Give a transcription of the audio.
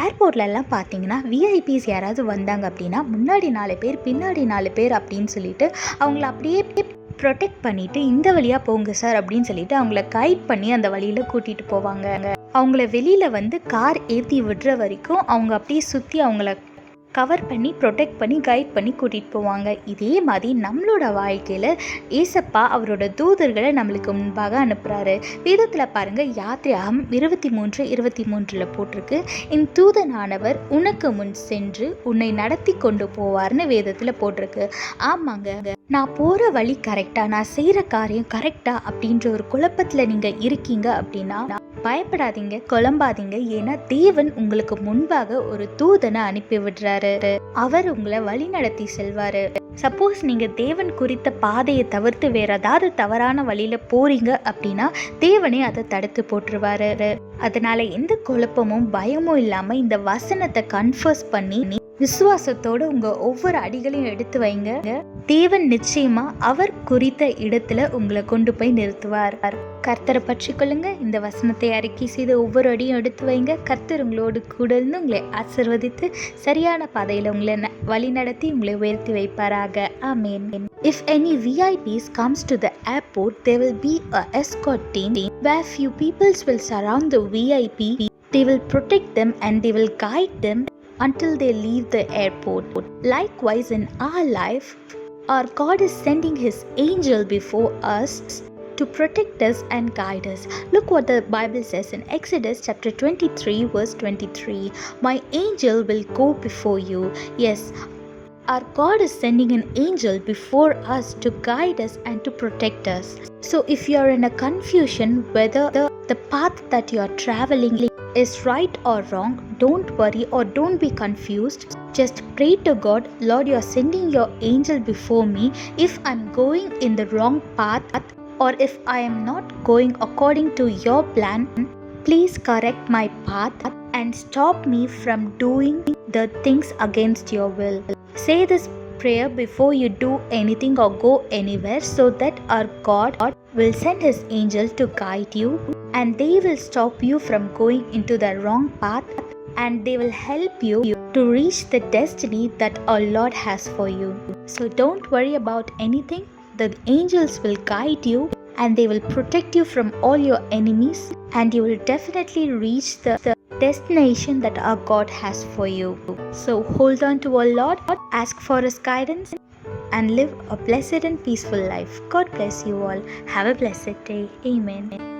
ஏர்போர்ட்லலாம் பார்த்தீங்கன்னா விஐபிஸ் யாராவது வந்தாங்க அப்படின்னா முன்னாடி 4 பேர் பின்னாடி 4 பேர் அப்படின்னு சொல்லிட்டு அவங்கள அப்படியே ப்ரொடெக்ட் பண்ணிவிட்டு இந்த வழியாக போங்க சார் அப்படின்னு சொல்லிட்டு அவங்கள கைட் பண்ணி அந்த வழியில் கூட்டிகிட்டு போவாங்க. அவங்கள வெளியில் வந்து கார் ஏற்றி விடுற வரைக்கும் அவங்க அப்படியே சுற்றி அவங்கள கவர் பண்ணி ப்ரொடெக்ட் பண்ணி கைட் பண்ணி கூட்டிகிட்டு போவாங்க. இதே மாதிரி நம்மளோட வாழ்க்கையில் ஏசப்பா அவரோட தூதர்களை நம்மளுக்கு முன்பாக அனுப்புகிறாரு. வேதத்தில் பாருங்கள், யாத்திராகம் 23:23 போட்டிருக்கு, என் தூதனானவர் உனக்கு முன் சென்று உன்னை நடத்தி கொண்டு போவார்னு வேதத்தில் போட்டிருக்கு. ஆமாங்க, நான் போகிற வழி கரெக்டாக, நான் செய்கிற காரியம் கரெக்டாக அப்படின்ற ஒரு குழப்பத்தில் நீங்கள் இருக்கீங்க அப்படின்னா பயப்படாதீங்க, குழம்பாதீங்க. ஏன்னா தேவன் உங்களுக்கு முன்பாக ஒரு தூதனை அனுப்பி விடுறாரு. அவர் உங்களை வழி நடத்தி செல்வாரு. சப்போஸ் நீங்க தேவன் குறித்த பாதையை தவிர்த்து வேற ஏதாவது தவறான வழியில போறீங்க அப்படின்னா தேவனே அதை தடுத்து போட்டுருவாரு. அதனால எந்த குழப்பமும் பயமும் இல்லாம இந்த வசனத்தை கன்ஃபர்ஸ் பண்ணி விசுவாசத்தோடு உங்க ஒவ்வொரு அடிகளையும் எடுத்து வைங்க. தேவன் நிச்சயமா அவர் குறித்த இடத்துல உங்களை கொண்டு போய் நிறுத்துவார். கர்த்தரை பற்றி கொள்ளுங்க. இந்த வசனத்தை அறிக்கை செய்து ஒவ்வொரு அடியும் எடுத்து வைங்க. கர்த்தர் உங்களோடு கூட இருந்து உங்களை ஆசீர்வதித்து சரியான பாதையில உங்களை வழி நடத்தி உங்களை உயர்த்தி வைப்பாராக. ஆமென். If any VIPs comes to the airport, there will be a escort team where few peoples will surround the VIP. They will protect them and they will guide them until they leave the airport. Likewise, in our life, our God is sending His angel before us to protect us and guide us. Look what the Bible says in Exodus chapter 23 verse 23. My angel will go before you. Yes, our God is sending an angel before us to guide us and to protect us. So if you are in a confusion whether the path that you are traveling is right or wrong, don't worry or don't be confused. Just pray to God, Lord, you are sending your angel before me. If I'm going in the wrong path or if I am not going according to your plan, please correct my path and stop me from doing the things against your will. Say this prayer before you do anything or go anywhere, so that our God will send His angel to guide you and they will stop you from going into the wrong path and they will help you to reach the destiny that our Lord has for you. So don't worry about anything. The angels will guide you and they will protect you from all your enemies and you will definitely reach the destination that our God has for you. So hold on to our Lord, ask for His guidance and live a blessed and peaceful life. God bless you all. Have a blessed day. Amen.